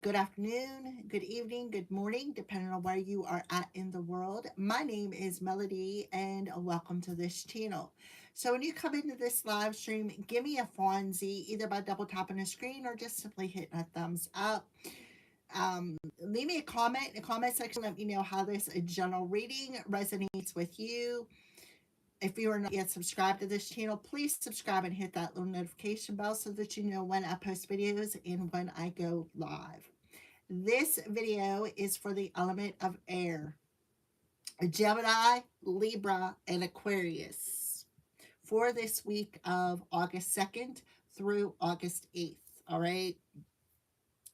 Good afternoon, good evening, good morning, depending on where you are at in the world. My name is Melody, and welcome to this channel. So, when you come into this live stream, give me a Fonzie either by double tapping the screen or just simply hitting a thumbs up. Leave me a comment in the comment section. Let me know how this general reading resonates with you. If you are not yet subscribed to this channel, please subscribe and hit that little notification bell so that you know when I post videos and when I go live. This video is for the element of air, Gemini, Libra, and Aquarius for this week of August 2nd through August 8th. All right.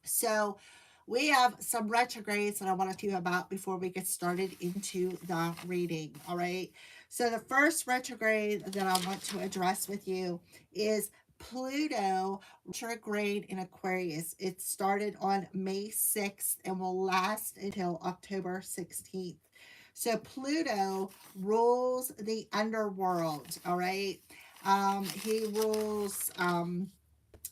So we have some retrogrades that I want to tell you about before we get started into the reading. All right. So the first retrograde that I want to address with you is Pluto retrograde in Aquarius. It started on May 6th and will last until October 16th. So Pluto rules the underworld. All right. He rules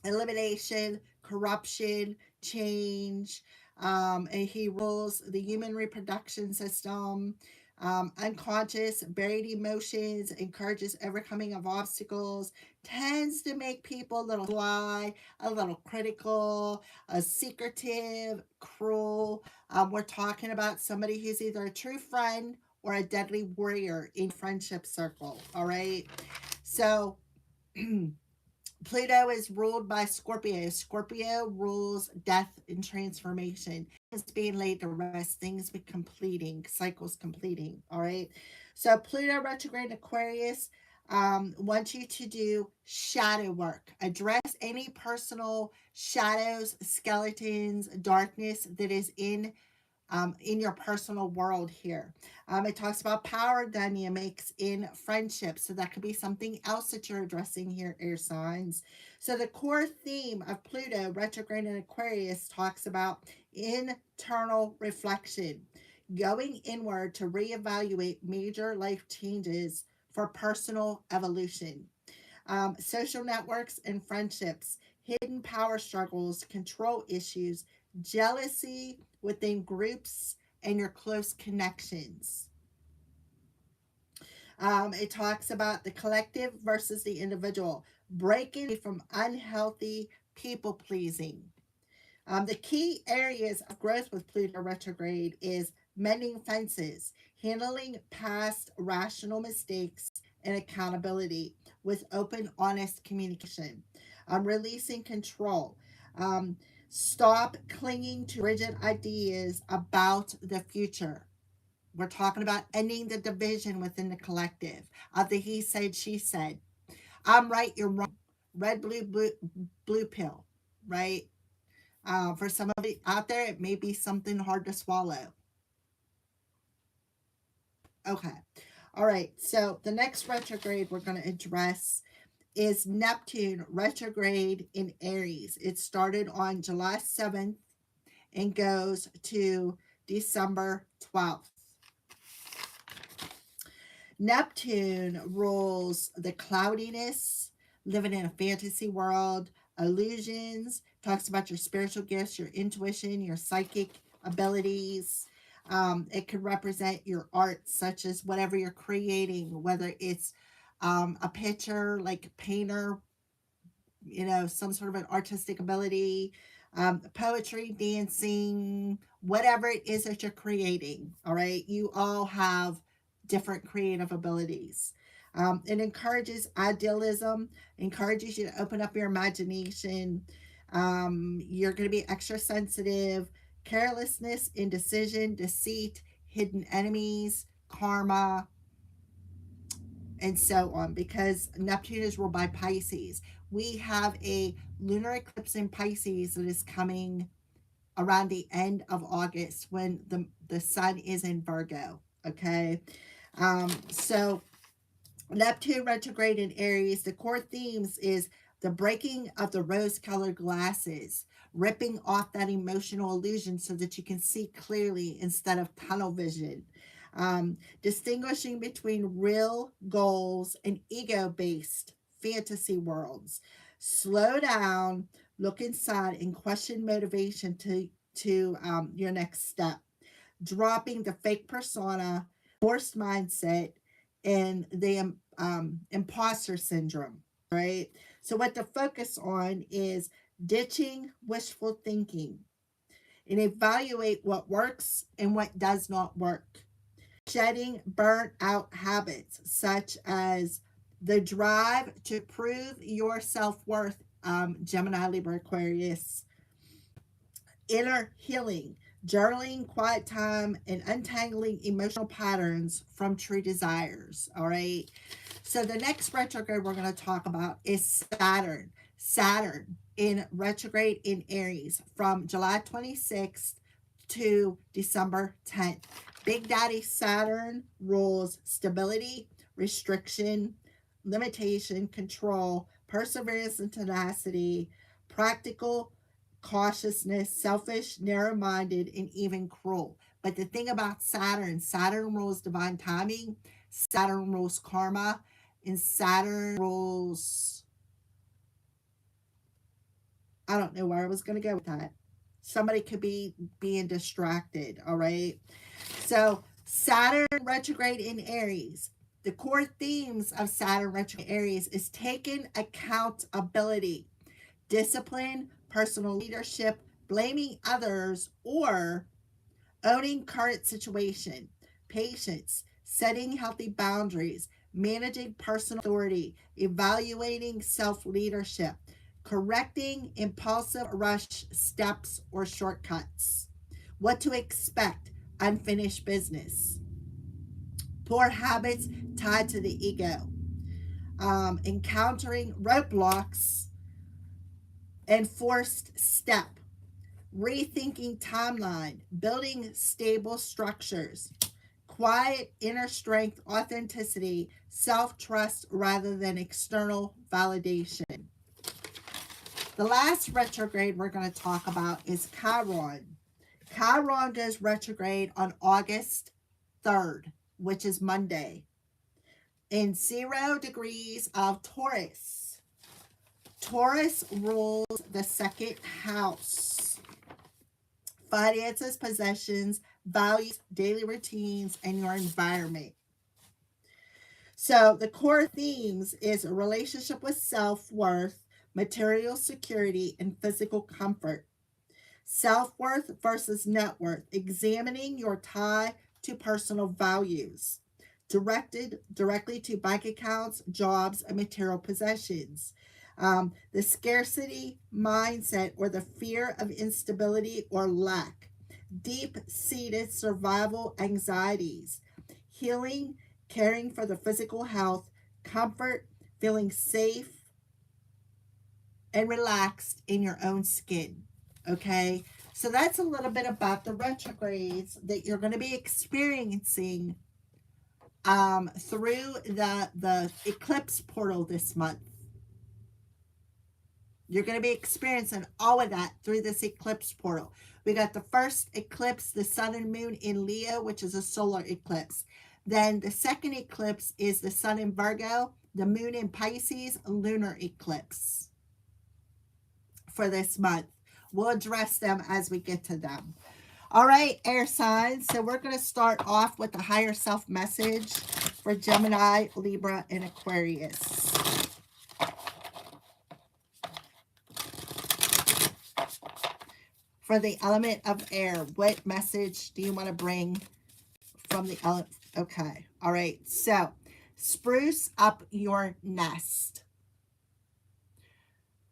elimination, corruption, change. And he rules the human reproduction system, unconscious, buried emotions, encourages overcoming of obstacles, tends to make people a little sly, a little critical, secretive, cruel. We're talking about somebody who's either a true friend or a deadly warrior in friendship circle. All right. So, Pluto is ruled by Scorpio. Scorpio rules death and transformation. Things being laid to rest, things be completing, cycles completing. All right. So Pluto retrograde Aquarius wants you to do shadow work. Address any personal shadows, skeletons, darkness that is in your personal world here. It talks about power dynamics in friendships. So that could be something else that you're addressing here, air signs. So the core theme of Pluto retrograde in Aquarius talks about internal reflection, going inward to reevaluate major life changes for personal evolution. Social networks and friendships, hidden power struggles, control issues, jealousy within groups, and your close connections. It talks about the collective versus the individual, breaking from unhealthy people pleasing. The key areas of growth with Pluto retrograde is mending fences, handling past rational mistakes, and accountability with open, honest communication. Releasing control. Um, Stop clinging to rigid ideas about the future. We're talking about ending the division within the collective of the he said, she said. I'm right, you're wrong. Red, blue pill, right? For some of it out there, it may be something hard to swallow. Okay. All right. So the next retrograde we're going to address is Neptune retrograde in Aries. It started on July 7th and goes to December 12th. Neptune rules the cloudiness, living in a fantasy world, illusions, talks about your spiritual gifts, your intuition, your psychic abilities. It could represent your art, such as whatever you're creating, whether it's a picture, like a painter, some sort of an artistic ability, poetry, dancing, whatever it is that you're creating. All right. You all have different creative abilities. It encourages idealism, encourages you to open up your imagination. You're going to be extra sensitive, carelessness, indecision, deceit, hidden enemies, karma, and so on, because Neptune is ruled by Pisces. We have a lunar eclipse in Pisces that is coming around the end of August when the sun is in Virgo. Okay. So Neptune retrograde in Aries, the core themes is the breaking of the rose-colored glasses, ripping off that emotional illusion so that you can see clearly instead of tunnel vision. Distinguishing between real goals and ego-based fantasy worlds. Slow down, look inside, and question motivation to to your next step, dropping the fake persona, forced mindset, and the imposter syndrome, right? So, what to focus on is ditching wishful thinking and evaluate what works and what does not work. Shedding burnt out habits such as the drive to prove your self worth, Gemini, Libra, Aquarius. Inner healing, journaling, quiet time, and untangling emotional patterns from true desires. All right. So the next retrograde we're going to talk about is Saturn. Saturn in retrograde in Aries from July 26th to December 10th. Big Daddy Saturn rules stability, restriction, limitation, control, perseverance and tenacity, practical cautiousness, selfish, narrow-minded, and even cruel. But the thing about Saturn, Saturn rules divine timing, Saturn rules karma, and Saturn rules, I don't know where I was going to go with that. Somebody could be being distracted, all right? So Saturn retrograde in Aries. The core themes of Saturn retrograde Aries is taking accountability, discipline, personal leadership, blaming others, or owning current situation, patience, setting healthy boundaries, managing personal authority, evaluating self-leadership, correcting impulsive rush steps or shortcuts. What to expect, unfinished business. Poor habits tied to the ego. Encountering roadblocks and forced step, rethinking timeline, building stable structures, quiet inner strength, authenticity, self-trust rather than external validation. The last retrograde we're going to talk about is Chiron. Chiron goes retrograde on August 3rd, which is Monday, in 0 degrees of Taurus. Taurus rules the second house. Finances, possessions, values, daily routines, and your environment. So the core themes is a relationship with self-worth, material security, and physical comfort. Self-worth versus net worth, examining your tie to personal values, directed directly to bank accounts, jobs, and material possessions. The scarcity mindset or the fear of instability or lack, deep-seated survival anxieties, healing, caring for the physical health, comfort, feeling safe and relaxed in your own skin. Okay, so that's a little bit about the retrogrades that you're going to be experiencing through the eclipse portal this month. You're going to be experiencing all of that through this eclipse portal. We got the first eclipse, the sun and moon in Leo, which is a solar eclipse. Then the second eclipse is the sun in Virgo, the moon in Pisces, lunar eclipse for this month. We'll address them as we get to them. All right, air signs. So we're going to start off with the higher self message for Gemini, Libra, and Aquarius. For the element of air, what message do you want to bring from the element? Okay. All right. So spruce up your nest.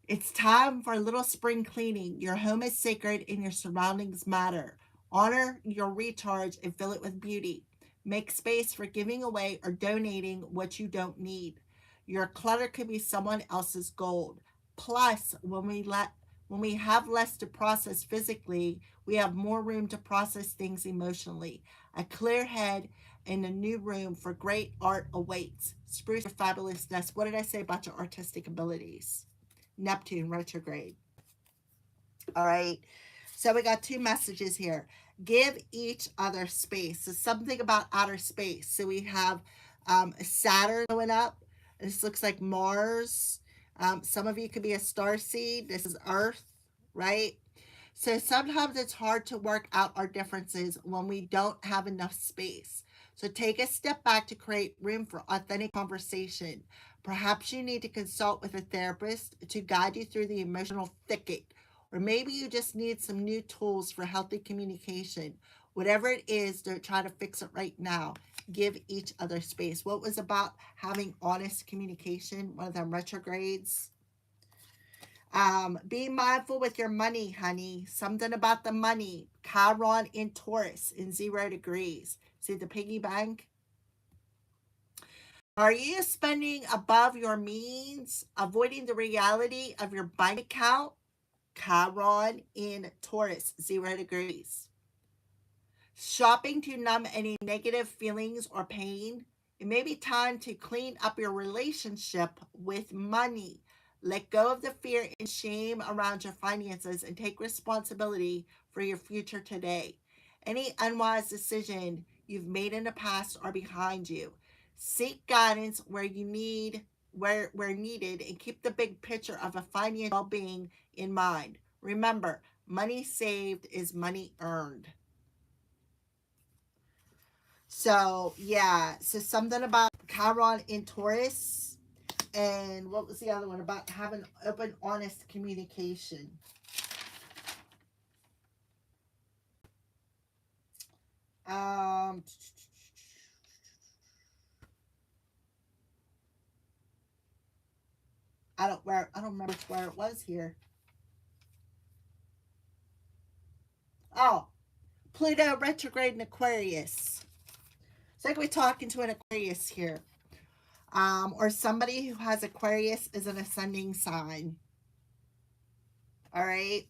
It's time for a little spring cleaning. Your home is sacred and your surroundings matter. Honor your recharge and fill it with beauty. Make space for giving away or donating what you don't need. Your clutter could be someone else's gold. Plus, when we have less to process physically, we have more room to process things emotionally. A clear head and a new room for great art awaits. Spruce your fabulous nest. What did I say about your artistic abilities? Neptune retrograde. All right. So we got two messages here. Give each other space. So something about outer space. So we have Saturn going up. This looks like Mars. Some of you could be a star seed. This is Earth, right? So sometimes it's hard to work out our differences when we don't have enough space. So take a step back to create room for authentic conversation. Perhaps you need to consult with a therapist to guide you through the emotional thicket, or maybe you just need some new tools for healthy communication. Whatever it is, don't try to fix it right now. Give each other space. What was about having honest communication? One of them retrogrades. Be mindful with your money, honey. Something about the money. Chiron in Taurus in 0 degrees. See the piggy bank? Are you spending above your means, avoiding the reality of your bank account? Chiron in Taurus, 0 degrees. Shopping to numb any negative feelings or pain? It may be time to clean up your relationship with money. Let go of the fear and shame around your finances and take responsibility for your future today. Any unwise decision you've made in the past are behind you. Seek guidance where needed, and keep the big picture of a financial well-being in mind. Remember, money saved is money earned. So yeah, so something about Chiron in Taurus. And what was the other one? About having open, honest communication. I don't remember where it was here. Oh, Pluto retrograde in Aquarius. It's like we're talking to an Aquarius here. Or somebody who has Aquarius as an ascending sign. All right.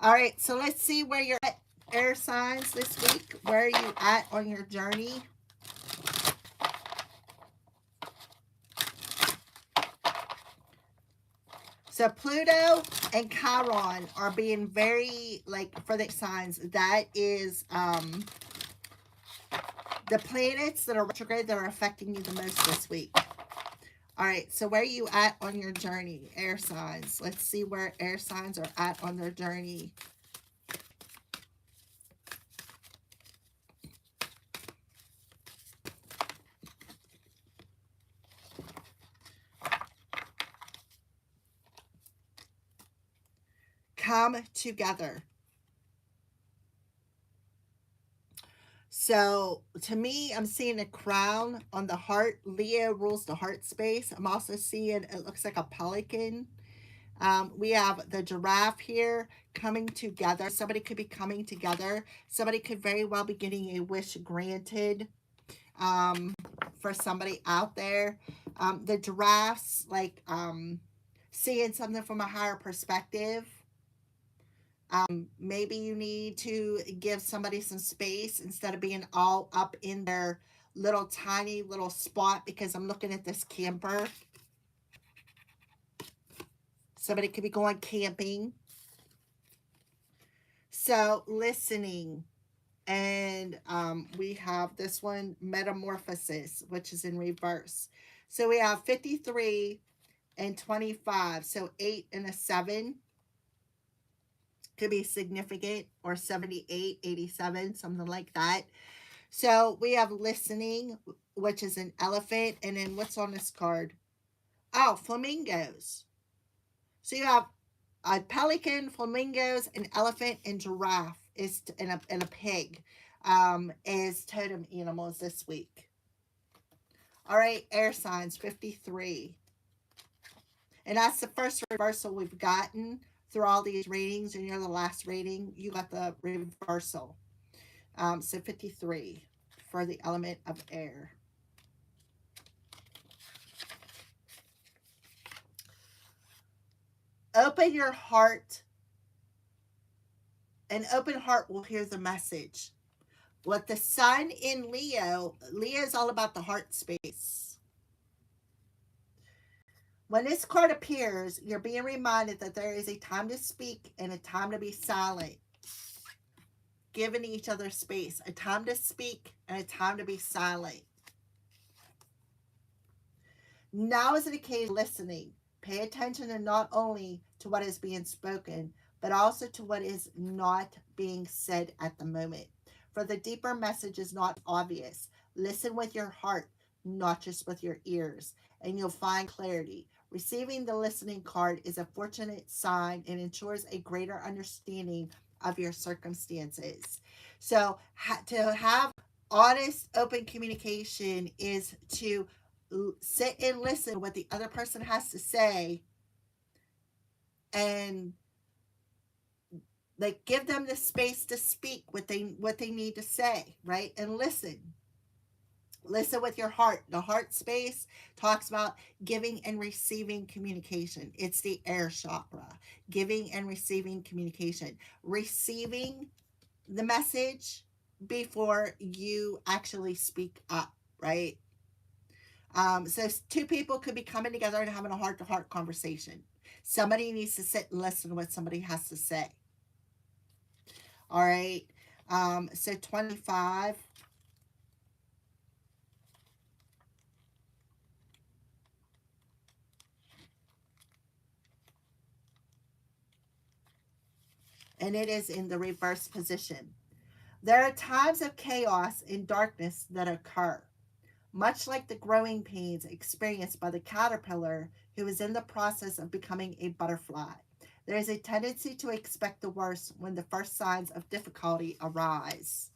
All right. So let's see where you're at, air signs, this week. Where are you at on your journey? So Pluto and Chiron are being very, like, for the signs, that is the planets that are retrograde that are affecting you the most this week. All right, so where are you at on your journey, air signs? Let's see where air signs are at on their journey. Come together. So to me, I'm seeing a crown on the heart. Leo rules the heart space. I'm also seeing, it looks like a pelican. We have the giraffe here coming together. Somebody could be coming together. Somebody could very well be getting a wish granted for somebody out there. The giraffes, like seeing something from a higher perspective. Maybe you need to give somebody some space instead of being all up in their little tiny little spot, because I'm looking at this camper. Somebody could be going camping. So listening. And we have this one, metamorphosis, which is in reverse. So we have 53 and 25. So 8 and a 7 could be significant, or 78, 87, something like that. So we have listening, which is an elephant. And then what's on this card? Oh, flamingos. So you have a pelican, flamingos, an elephant, and giraffe is and a pig is totem animals this week. All right, air signs, 53. And that's the first reversal we've gotten through all these readings, and you're the last reading. You got the reversal. So 53 for the element of air. Open your heart. An open heart will hear the message. With the sun in Leo, Leo is all about the heart space. When this card appears, you're being reminded that there is a time to speak and a time to be silent. Giving each other space. A time to speak and a time to be silent. Now is an occasion listening. Pay attention, and not only to what is being spoken, but also to what is not being said at the moment. For the deeper message is not obvious. Listen with your heart, not just with your ears, and you'll find clarity. Receiving the listening card is a fortunate sign and ensures a greater understanding of your circumstances. So, to have honest, open communication is to sit and listen to what the other person has to say, and like give them the space to speak what they need to say, right? And listen with your heart. The heart space talks about giving and receiving communication. It's the air chakra. Giving and receiving communication. Receiving the message before you actually speak up, right? So two people could be coming together and having a heart-to-heart conversation. Somebody needs to sit and listen to what somebody has to say. All right. So 25. And it is in the reverse position. There are times of chaos and darkness that occur, much like the growing pains experienced by the caterpillar who is in the process of becoming a butterfly. There is a tendency to expect the worst when the first signs of difficulty arise.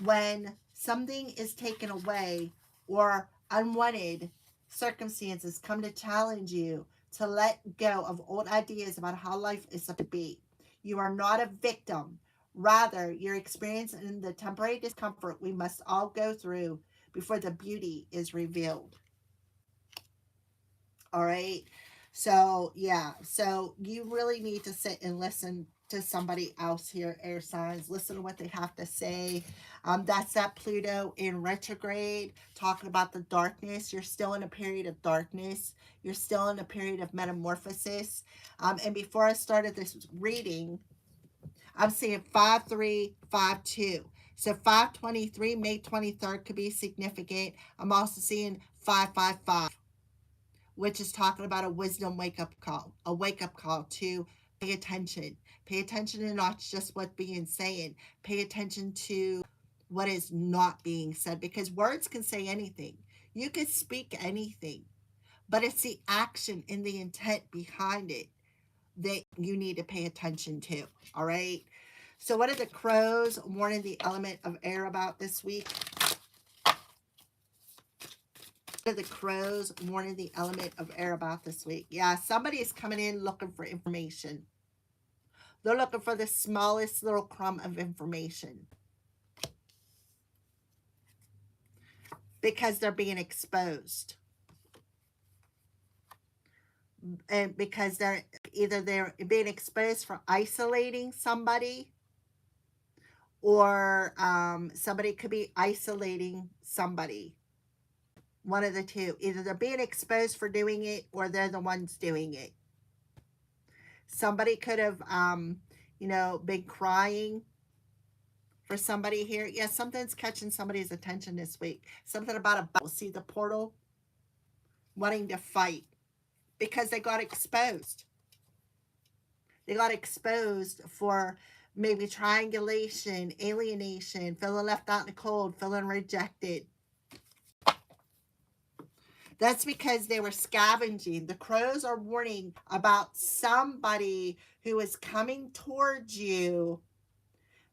When something is taken away or unwanted circumstances come to challenge you to let go of old ideas about how life is supposed to be. You are not a victim. Rather, you're experiencing the temporary discomfort we must all go through before the beauty is revealed. All right. So, yeah. So, you really need to sit and listen to somebody else here, air signs. Listen to what they have to say. That's that Pluto in retrograde, talking about the darkness. You're still in a period of darkness. You're still in a period of metamorphosis. And before I started this reading, I'm seeing 5352. So 523, May 23rd could be significant. I'm also seeing 555, which is talking about a wisdom wake up call to pay attention. Pay attention to not just what's being said. Pay attention to what is not being said, because words can say anything. You can speak anything, but it's the action and the intent behind it that you need to pay attention to. All right. So, what are the crows warning the element of air about this week? What are the crows warning the element of air about this week? Yeah, somebody is coming in looking for information. They're looking for the smallest little crumb of information because they're being exposed. And because they're being exposed for isolating somebody, or somebody could be isolating somebody. One of the two. Either they're being exposed for doing it, or they're the ones doing it. Somebody could have, been crying for somebody here. Yeah, something's catching somebody's attention this week. Something about a battle. See the portal? Wanting to fight because they got exposed. They got exposed for maybe triangulation, alienation, feeling left out in the cold, feeling rejected. That's because they were scavenging. The crows are warning about somebody who is coming towards you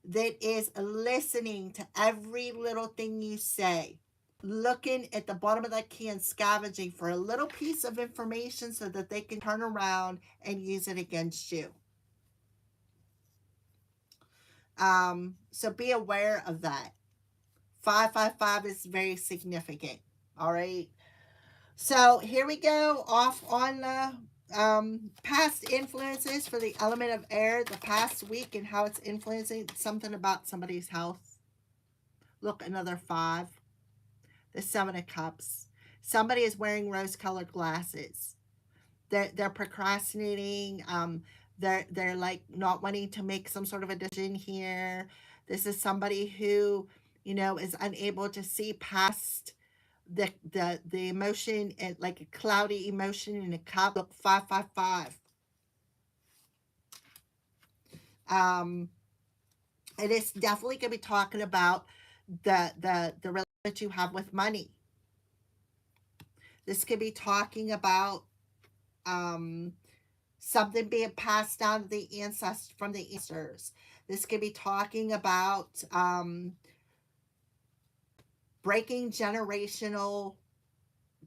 that is listening to every little thing you say, looking at the bottom of that can, scavenging for a little piece of information so that they can turn around and use it against you. So be aware of that. 555 is very significant. All right. So here we go, off on the past influences for the element of air the past week and how it's influencing something about somebody's health. Look, another 5. The 7 of Cups. Somebody is wearing rose-colored glasses. They're procrastinating. They're like not wanting to make some sort of a decision here. This is somebody who, is unable to see past the emotion, and like a cloudy emotion in a cup. Look, 555. Um, it is definitely going to be talking about the relationship that you have with money. This could be talking about um, something being passed down to the ancestors from the ancestors. This could be talking about breaking generational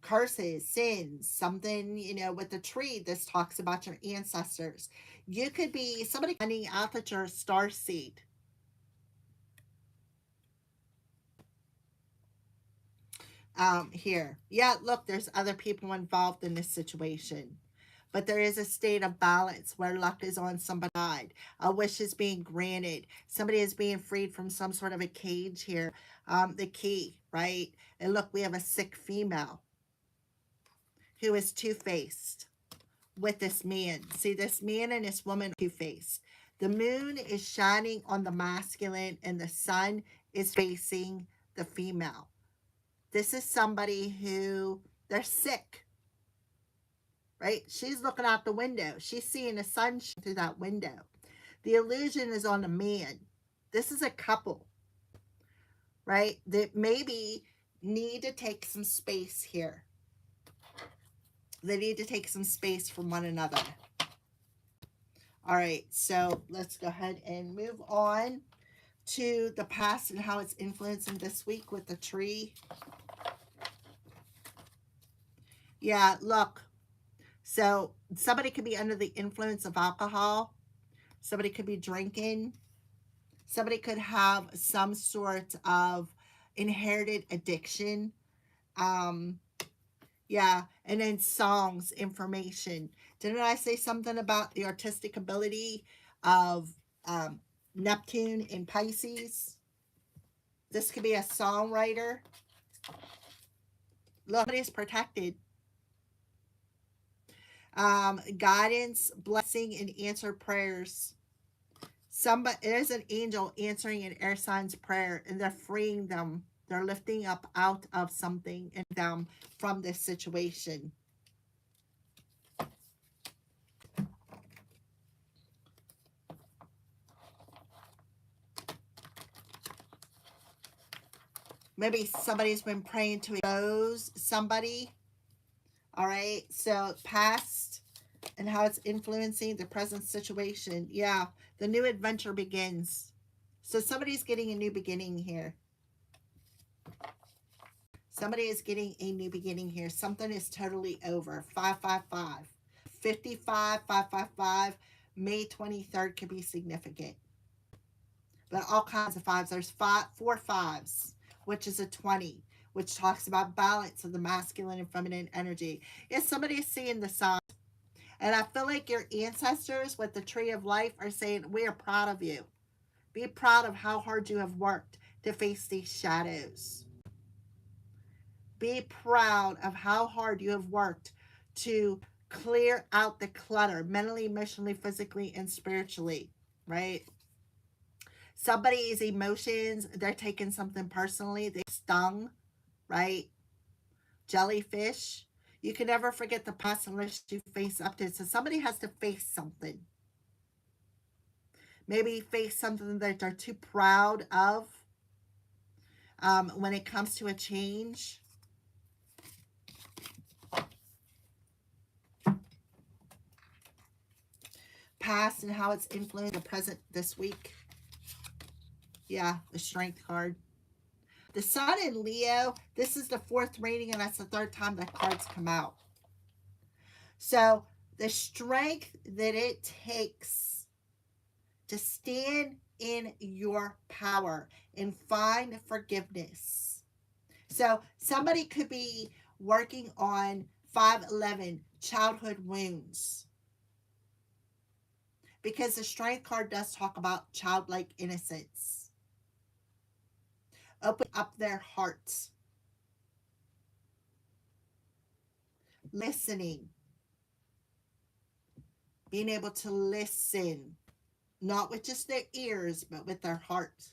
curses, sins, something, with the tree. This talks about your ancestors. You could be somebody finding out that you're a star seed. Here. Yeah, look, there's other people involved in this situation. But there is a state of balance where luck is on somebody's side. A wish is being granted. Somebody is being freed from some sort of a cage here. The key, right? And look, we have a sick female who is two-faced with this man. See, this man and this woman are two-faced. The moon is shining on the masculine and the sun is facing the female. This is somebody who, they're sick, right? She's looking out the window. She's seeing the sun through that window. The illusion is on the man. This is a couple, right? That maybe need to take some space here. They need to take some space from one another. All right, so let's go ahead and move on to the past and how it's influencing this week with the tree. Yeah, look. So somebody could be under the influence of alcohol. Somebody could be drinking. Somebody could have some sort of inherited addiction. Yeah, and then songs, information. Didn't I say something about the artistic ability of Neptune in Pisces? This could be a songwriter. Look, somebody's protected. Guidance, blessing, and answered prayers. There's an angel answering an air sign's prayer, and they're freeing them. They're lifting up out of something and them from this situation. Maybe somebody's been praying to expose somebody. All right, so past and how it's influencing the present situation. Yeah, the new adventure begins. So somebody's getting a new beginning here. Somebody is getting a new beginning here. Something is totally over. 555. 55, 555. May 23rd could be significant. But all kinds of fives. There's 4 fives, which is a 20, which talks about balance of the masculine and feminine energy. If somebody is seeing the sign, and I feel like your ancestors with the tree of life are saying, we are proud of you. Be proud of how hard you have worked to face these shadows. Be proud of how hard you have worked to clear out the clutter mentally, emotionally, physically, and spiritually, right? Somebody's emotions, they're taking something personally. They stung, right? Jellyfish. You can never forget the past unless you face up to it. So somebody has to face something. Maybe face something that they're too proud of when it comes to a change. Past and how it's influenced the present this week. Yeah, the Strength card. The Sun in Leo, this is the 4th reading, and that's the 3rd time that cards come out. So the strength that it takes to stand in your power and find forgiveness. So somebody could be working on 511 childhood wounds, because the Strength card does talk about childlike innocence. Open up their hearts. Listening. Being able to listen. Not with just their ears, but with their heart.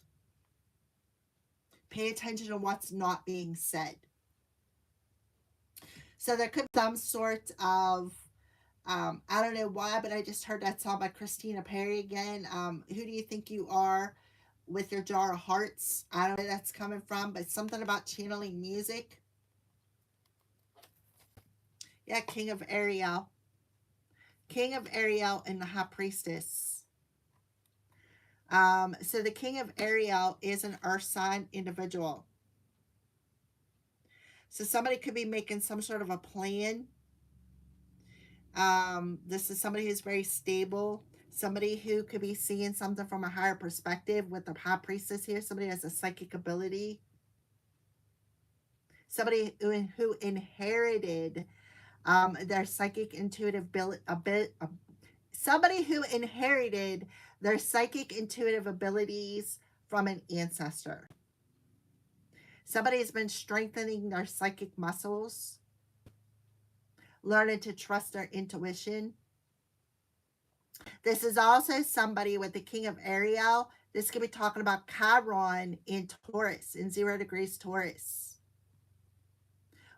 Pay attention to what's not being said. So there could be some sort of I don't know why, but I just heard that song by Christina Perri again. Who do you think you are with your jar of hearts? I don't know where that's coming from, but something about channeling music. Yeah, King of Ariel. King of Ariel and the High Priestess. So the King of Ariel is an earth sign individual. So somebody could be making some sort of a plan. This is somebody who's very stable. Somebody who could be seeing something from a higher perspective with the High Priestess here. Somebody has a psychic ability. Somebody who inherited their psychic intuitive somebody who inherited their psychic intuitive abilities from an ancestor. Somebody has been strengthening their psychic muscles, learning to trust their intuition. This is also somebody with the King of Ariel. This could be talking about Chiron in Taurus, in 0 degrees Taurus,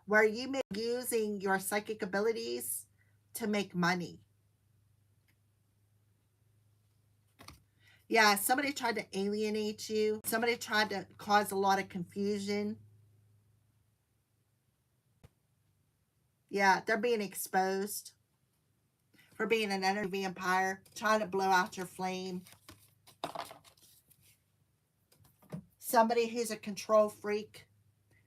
where you may be using your psychic abilities to make money. Yeah, somebody tried to alienate you. Somebody tried to cause a lot of confusion. Yeah, they're being exposed for being an energy vampire, trying to blow out your flame. Somebody who's a control freak.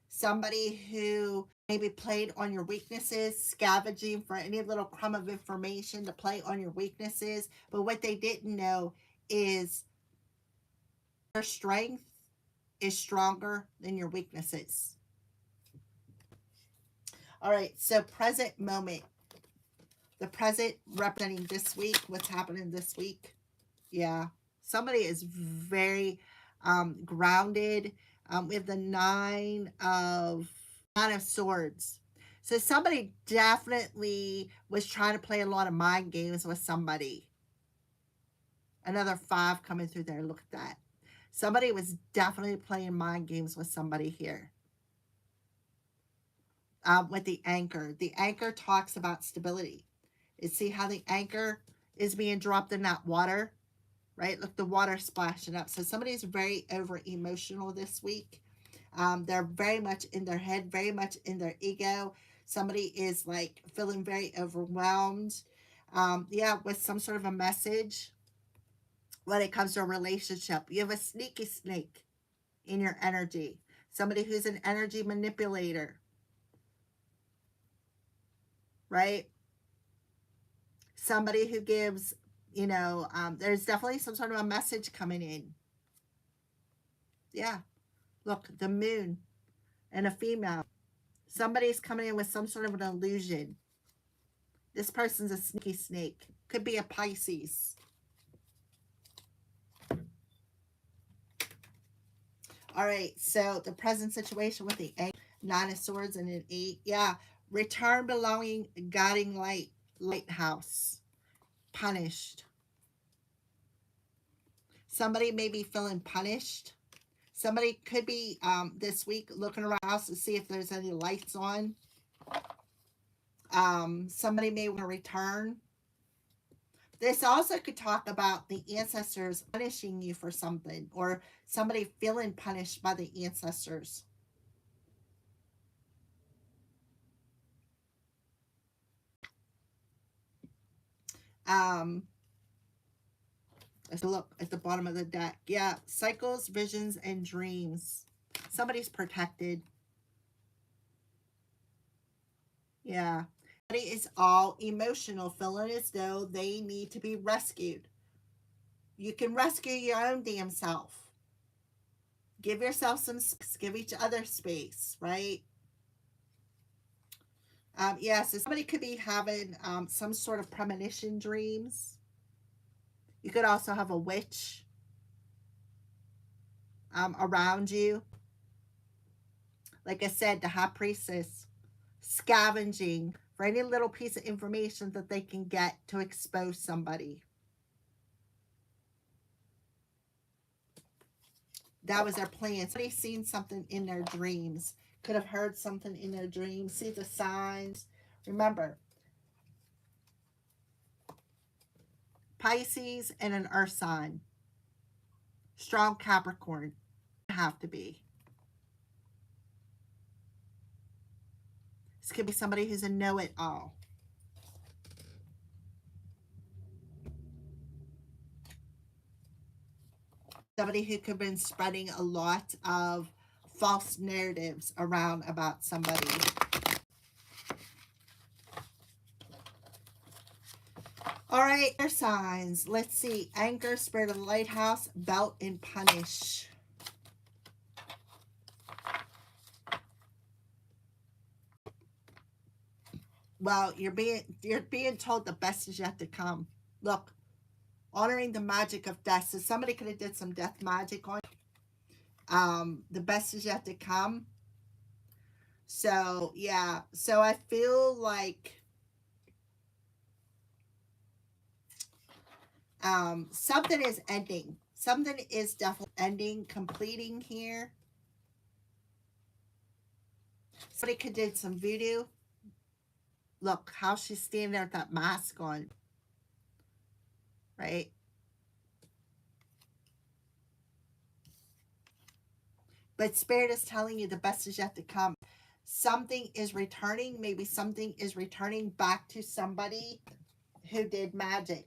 Somebody who maybe played on your weaknesses, scavenging for any little crumb of information to play on your weaknesses. But what they didn't know is your strength is stronger than your weaknesses. All right, so present moment. The present representing this week, what's happening this week. Yeah, somebody is very grounded. We have the Nine of Swords. So somebody definitely was trying to play a lot of mind games with somebody. Another 5 coming through there. Look at that. Somebody was definitely playing mind games with somebody here. With the anchor. The anchor talks about stability. You see how the anchor is being dropped in that water? Right? Look, the water splashing up. So somebody's very over emotional this week. They're very much in their head, very much in their ego. Somebody is like feeling very overwhelmed. Yeah, with some sort of a message when it comes to a relationship. You have a sneaky snake in your energy. Somebody who's an energy manipulator. Right? Somebody who gives, you know, there's definitely some sort of a message coming in. Yeah. Look, the moon and a female. Somebody's coming in with some sort of an illusion. This person's a sneaky snake. Could be a Pisces. All right, so the present situation with the 8, 9 of Swords and an 8. Yeah, return belonging, guiding light, lighthouse. Punished. Somebody may be feeling punished. Somebody could be this week looking around the house to see if there's any lights on. Somebody may want to return. This also could talk about the ancestors punishing you for something, or somebody feeling punished by the ancestors. Let's look at the bottom of the deck. Yeah, cycles, visions, and dreams. Somebody's protected. Yeah. Somebody is all emotional, feeling as though they need to be rescued. You can rescue your own damn self. Give yourself some space. Give each other space, right? Yeah, so somebody could be having some sort of premonition dreams. You could also have a witch around you. Like I said, the High Priestess scavenging for any little piece of information that they can get to expose somebody. That was their plan. Somebody's seen something in their dreams. Could have heard something in their dreams. See the signs. Remember, Pisces and an earth sign. Strong Capricorn. Have to be. This could be somebody who's a know-it-all. Somebody who could have been spreading a lot of false narratives around about somebody. All right, air signs. Let's see. Anchor, Spirit of the Lighthouse, Belt, and Punish. Well, you're being told the best is yet to come. Look, honoring the magic of death. So somebody could have did some death magic on the best is yet to come. So yeah, so I feel like something is ending. Something is definitely ending, completing here. Somebody could did some voodoo. Look how she's standing there with that mask on, right? But Spirit is telling you the best is yet to come. Something is returning. Maybe something is returning back to somebody who did magic.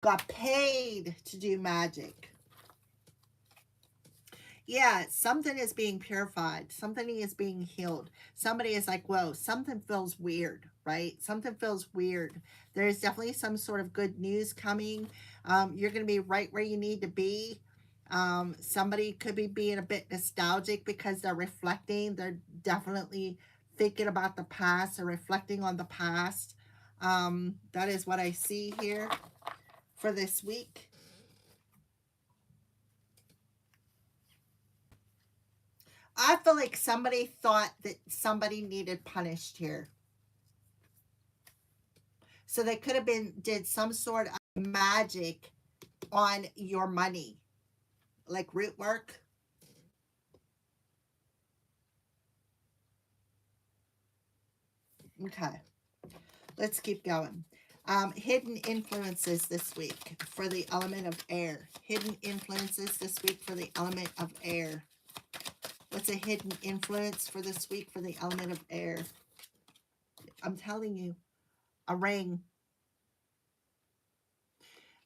Got paid to do magic. Yeah, something is being purified. Something is being healed. Somebody is like, whoa, something feels weird, right? Something feels weird. There is definitely some sort of good news coming. You're going to be right where you need to be. Somebody could be being a bit nostalgic because they're reflecting. They're definitely thinking about the past or reflecting on the past. That is what I see here for this week. I feel like somebody thought that somebody needed punished here. So they could have did some sort of magic on your money, like root work. Okay, let's keep going. Hidden influences this week for the element of air. Hidden influences this week for the element of air. What's a hidden influence for this week for the element of air? I'm telling you, a ring.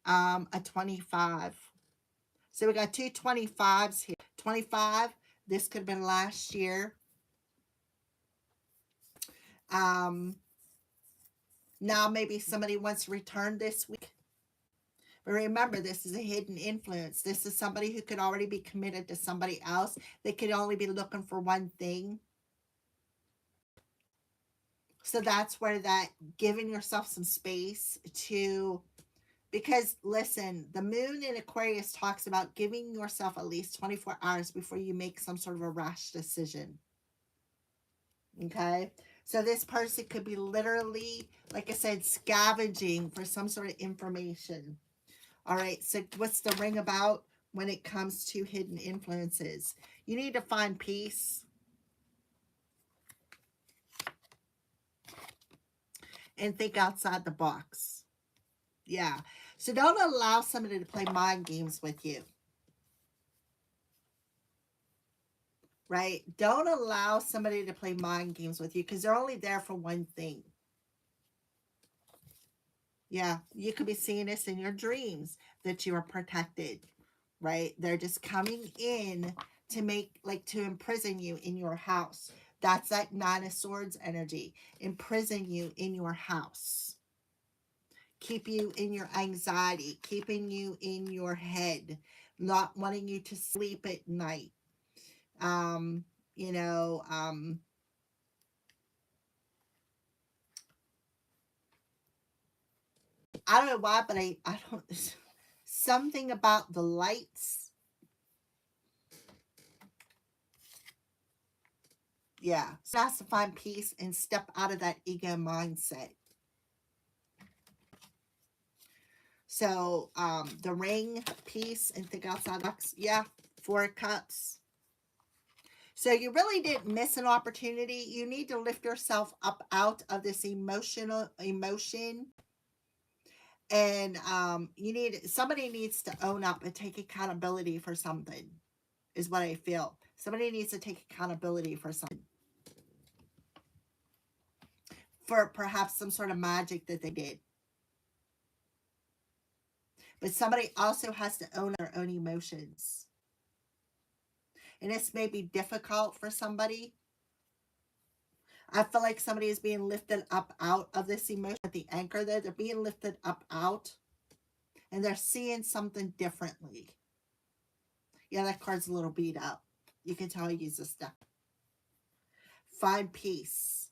A 25. So we got two 25s here. 25, this could have been last year. Now maybe somebody wants to return this week. But remember, this is a hidden influence. This is somebody who could already be committed to somebody else. They could only be looking for one thing. So that's where that giving yourself some space to, because listen, the moon in Aquarius talks about giving yourself at least 24 hours before you make some sort of a rash decision. Okay? So this person could be literally, like I said, scavenging for some sort of information. All right, so what's the ring about when it comes to hidden influences? You need to find peace. And think outside the box. Yeah. So don't allow somebody to play mind games with you. Right? Don't allow somebody to play mind games with you because they're only there for one thing. Yeah, you could be seeing this in your dreams that you are protected, right? They're just coming in to make, like, to imprison you in your house. That's that Nine of Swords energy. Imprison you in your house. Keep you in your anxiety. Keeping you in your head. Not wanting you to sleep at night. You know, I don't know why, but I don't, something about the lights. Yeah. So it has to find peace and step out of that ego mindset. So, the ring, peace, and think outside the box. Yeah. 4 of Cups. So you really didn't miss an opportunity. You need to lift yourself up out of this emotion, and somebody needs to own up and take accountability for something, is what I feel. Somebody needs to take accountability for something, for perhaps some sort of magic that they did. But somebody also has to own their own emotions. And this may be difficult for somebody. I feel like somebody is being lifted up out of this emotion at the anchor there. They're being lifted up out. And they're seeing something differently. Yeah, that card's a little beat up. You can tell I use this stuff. Find peace.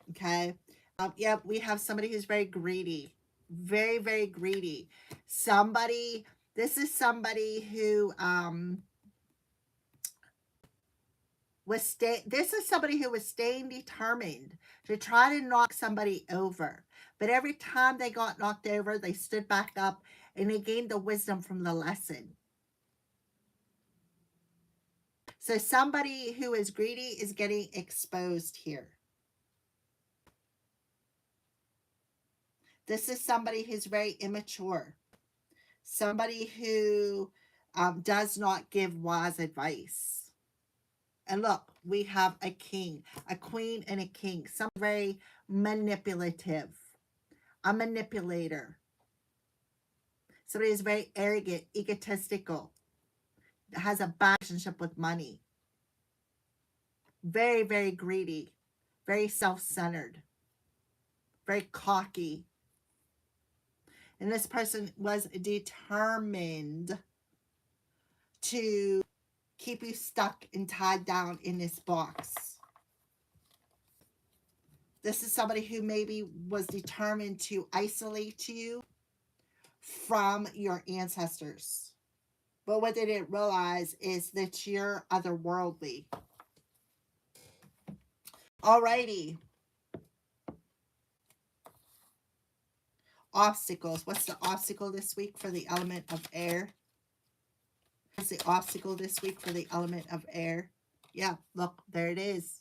Okay. Yep, we have somebody who's very greedy. Very, very greedy. This is somebody who was staying determined to try to knock somebody over. But every time they got knocked over, they stood back up and they gained the wisdom from the lesson. So somebody who is greedy is getting exposed here. This is somebody who's very immature. Somebody who does not give wise advice. And look, we have a king, a queen, and a king. Somebody very manipulative. A manipulator. Somebody who's very arrogant, egotistical. Has a bad relationship with money. Very, very greedy. Very self-centered. Very cocky. And this person was determined to keep you stuck and tied down in this box. This is somebody who maybe was determined to isolate you from your ancestors. But what they didn't realize is that you're otherworldly. Alrighty. Obstacles. What's the obstacle this week for the element of air? What's the obstacle this week for the element of air? Yeah, look, there it is.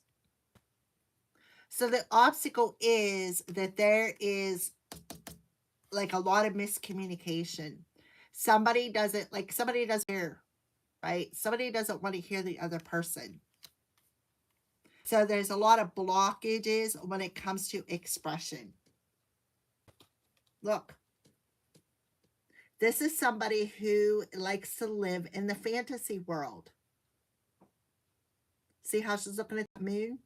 So the obstacle is that there is like a lot of miscommunication. Somebody doesn't hear, right? Somebody doesn't want to hear the other person. So there's a lot of blockages when it comes to expression. Look, this is somebody who likes to live in the fantasy world. See how she's looking at the moon?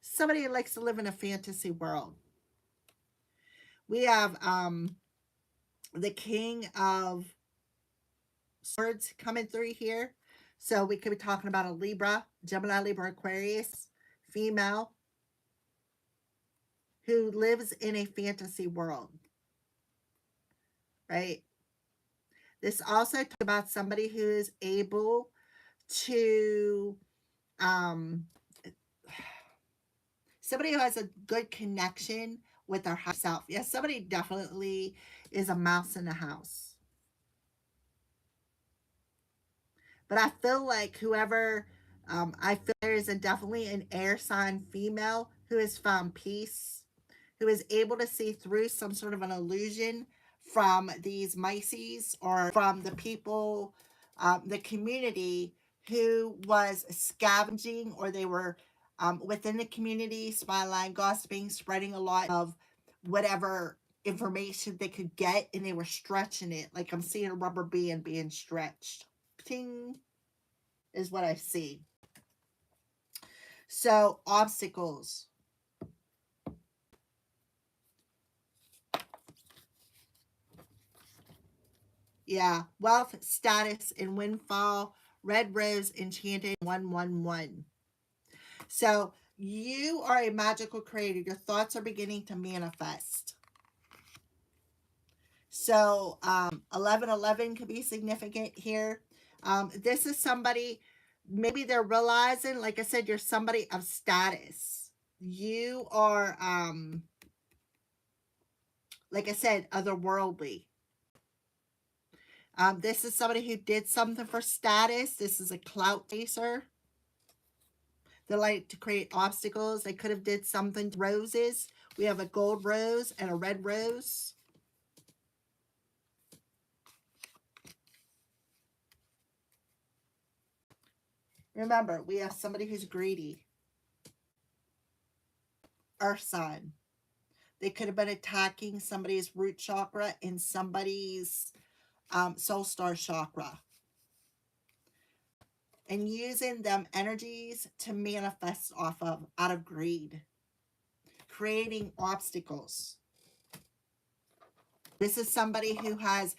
Somebody who likes to live in a fantasy world. We have the King of Swords coming through here. So we could be talking about a Libra, Gemini, Libra, Aquarius, female, who lives in a fantasy world. Right? This also talks about somebody who is able to, somebody who has a good connection with their higher self. Yes, somebody definitely is a mouse in the house. But I feel like I feel there is definitely an air sign female who has found peace, who is able to see through some sort of an illusion from these Mices or from the people, the community who was scavenging, or they were within the community, spyline, gossiping, spreading a lot of whatever information they could get, and they were stretching it. Like I'm seeing a rubber band being stretched. Ting is what I see. So obstacles. Yeah, wealth, status, and windfall. Red rose, enchanted, 111. So you are a magical creator. Your thoughts are beginning to manifest. So 1111 could be significant here. This is somebody, maybe they're realizing, like I said, you're somebody of status. You are, like I said, otherworldly. This is somebody who did something for status. This is a clout chaser. They like to create obstacles. They could have did something to roses. We have a gold rose and a red rose. Remember, we have somebody who's greedy. Earth sign. They could have been attacking somebody's root chakra and somebody's soul star chakra, and using them energies to manifest off of out of greed, creating obstacles. This is somebody who has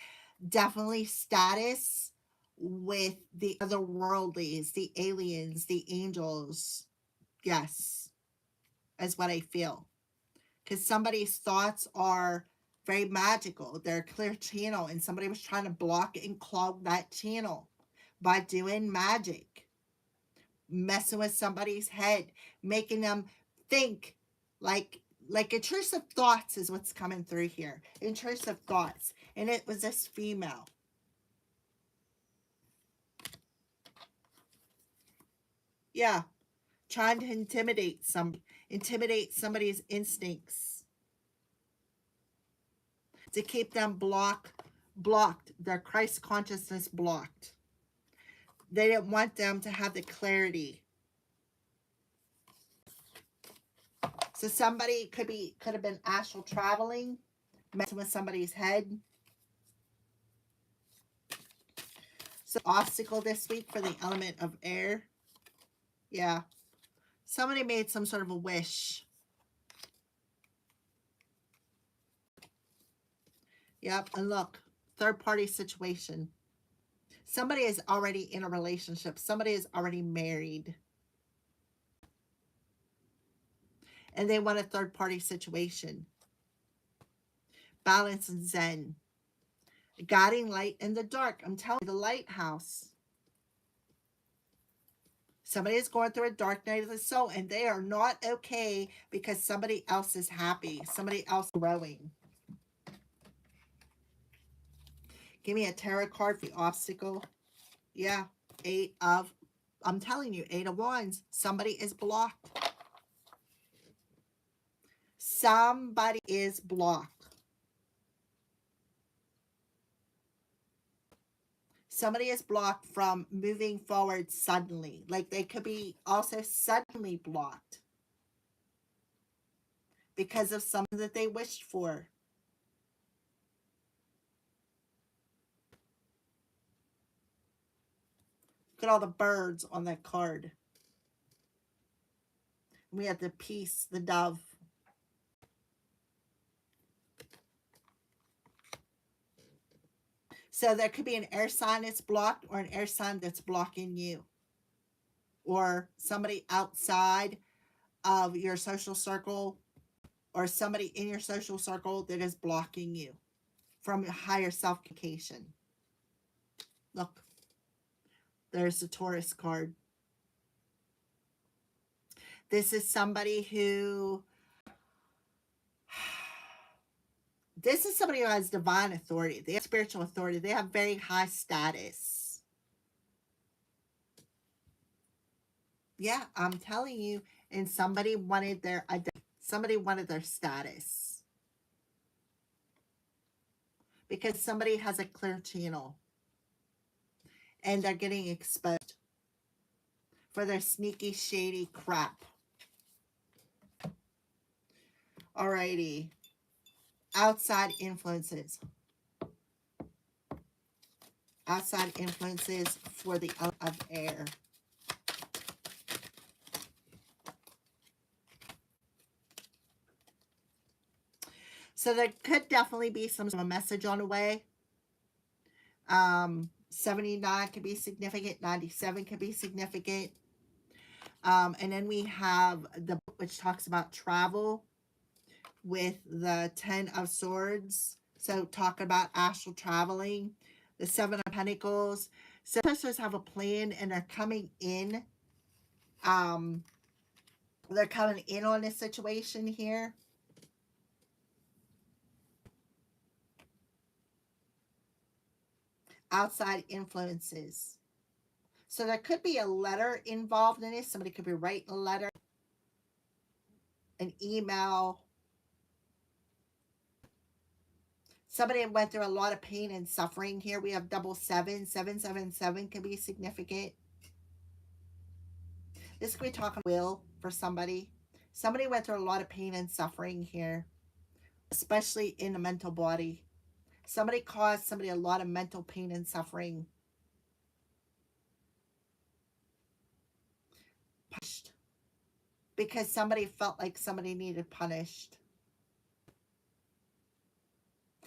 definitely status with the otherworldlies, the aliens, the angels. Yes, is what I feel. Because somebody's thoughts are very magical. They're a clear channel, and somebody was trying to block and clog that channel by doing magic, messing with somebody's head, making them think like intrusive thoughts is what's coming through here. Intrusive thoughts. And it was this female. Yeah. Trying to intimidate somebody's instincts. To keep them blocked, their Christ consciousness blocked. They didn't want them to have the clarity. So somebody could have been astral traveling, messing with somebody's head. So obstacle this week for the element of air. Yeah. Somebody made some sort of a wish. Yep. And look, third party situation. Somebody is already in a relationship. Somebody is already married. And they want a third party situation. Balance and Zen. Guiding light in the dark. I'm telling you, the lighthouse. Somebody is going through a dark night of the soul, and they are not okay because somebody else is happy. Somebody else is growing. Give me a tarot card for the obstacle. Yeah. I'm telling you, 8 of Wands. Somebody is blocked. Somebody is blocked. Somebody is blocked from moving forward suddenly. Like they could be also suddenly blocked because of something that they wished for. Look at all the birds on that card. We have the peace, the dove. So there could be an air sign that's blocked or an air sign that's blocking you. Or somebody outside of your social circle or somebody in your social circle that is blocking you from higher self-communication. Look, there's the Taurus card. This is somebody who... This is somebody who has divine authority. They have spiritual authority. They have very high status. Yeah, I'm telling you. And somebody wanted their status. Because somebody has a clear channel. And they're getting exposed for their sneaky, shady crap. Alrighty. Outside influences. Outside influences for the element of air. So there could definitely be some sort of a message on the way. 79 could be significant. 97 could be significant. And then we have the book which talks about travel with the 10 of Swords. So talking about astral traveling. The 7 of Pentacles. So sisters have a plan and they're coming in. They're coming in on this situation here. Outside influences. So there could be a letter involved in it. Somebody could be writing a letter, an email. Somebody went through a lot of pain and suffering here. We have double seven. 777 can be significant. This could be talking will for somebody. Somebody went through a lot of pain and suffering here, especially in the mental body. Somebody caused somebody a lot of mental pain and suffering. Punished. Because somebody felt like somebody needed punished.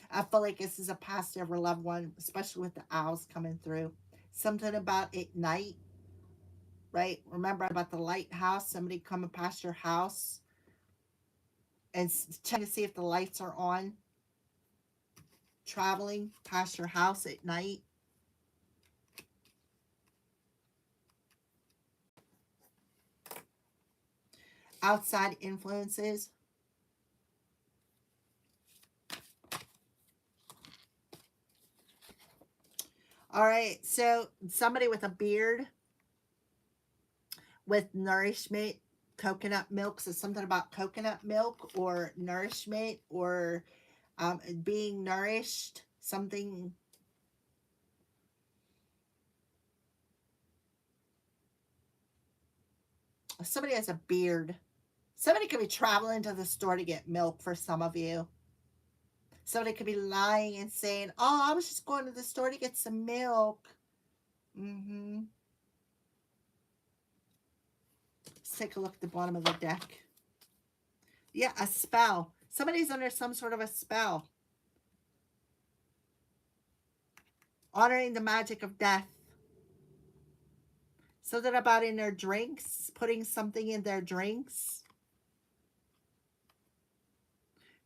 I feel like this is a past ever loved one, especially with the owls coming through. Something about at night, right? Remember about the lighthouse, somebody coming past your house and checking to see if the lights are on. Traveling past your house at night. Outside influences. All right, so somebody with a beard with nourishment, coconut milk. So something about coconut milk or nourishment or being nourished. Something. Somebody has a beard. Somebody could be traveling to the store to get milk for some of you. Somebody could be lying and saying, oh, I was just going to the store to get some milk. Let's take a look at the bottom of the deck. Yeah, a spell. Somebody's under some sort of a spell. Honoring the magic of death. Something about in their drinks. Putting something in their drinks.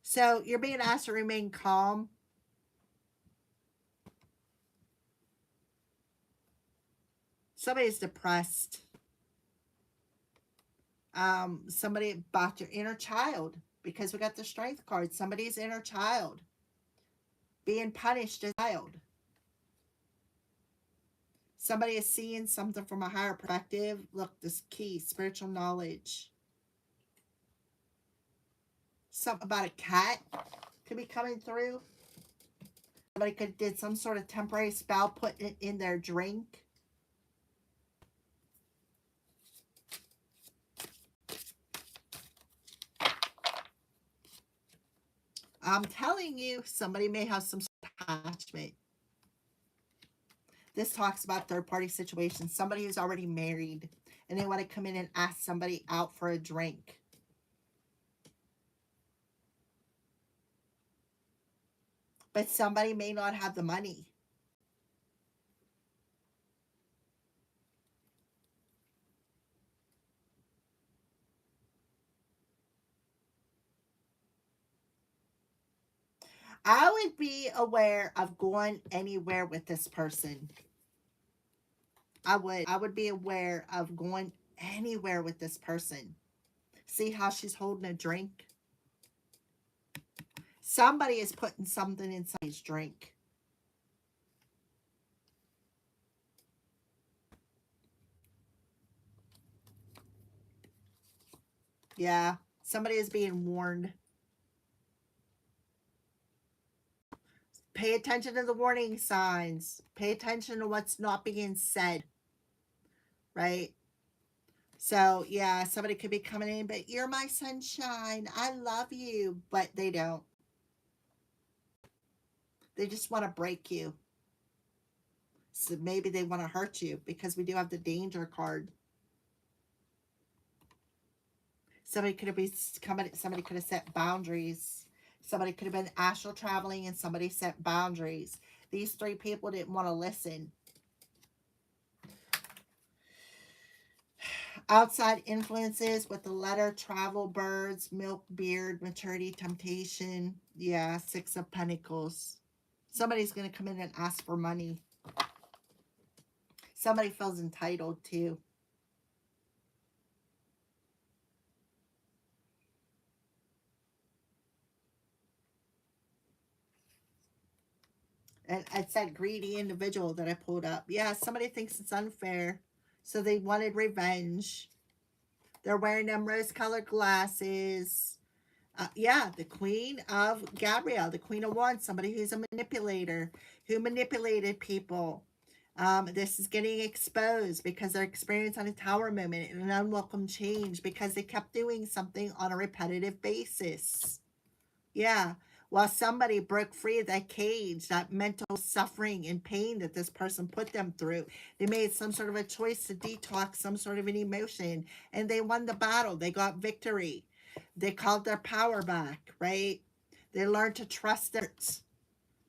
So you're being asked to remain calm. Somebody's depressed. Somebody about your inner child, because we got the strength card. Somebody's inner child being punished as a child. Somebody is seeing something from a higher perspective. Look, this key, spiritual knowledge. Something about a cat could be coming through. Somebody could did some sort of temporary spell, putting it in their drink. I'm telling you, somebody may have some sort of attachment. This talks about third-party situations. Somebody who's already married and they want to come in and ask somebody out for a drink. But somebody may not have the money. I would be aware of going anywhere with this person. I would be aware of going anywhere with this person. See how she's holding a drink? Somebody is putting something in somebody's drink. Yeah, somebody is being warned. Pay attention to the warning signs. Pay attention to what's not being said. Right? So, yeah, somebody could be coming in, but you're my sunshine. I love you. But they don't. They just want to break you. So maybe they want to hurt you because we do have the danger card. Somebody could have been coming. Somebody could have set boundaries. Somebody could have been astral traveling and somebody set boundaries. These three people didn't want to listen. Outside influences with the letter, travel, birds, milk, beard, maturity, temptation. Yeah, 6 of Pentacles. Somebody's going to come in and ask for money. Somebody feels entitled too. And it's that greedy individual that I pulled up. Yeah, somebody thinks it's unfair. So they wanted revenge. They're wearing them rose-colored glasses. Yeah, the Queen of Gabrielle, the Queen of Wands, somebody who's a manipulator, who manipulated people. This is getting exposed because they're experiencing a tower moment and an unwelcome change because they kept doing something on a repetitive basis. Yeah. While somebody broke free of that cage, that mental suffering and pain that this person put them through, they made some sort of a choice to detox some sort of an emotion, and they won the battle. They got victory. They called their power back, right? They learned to trust it,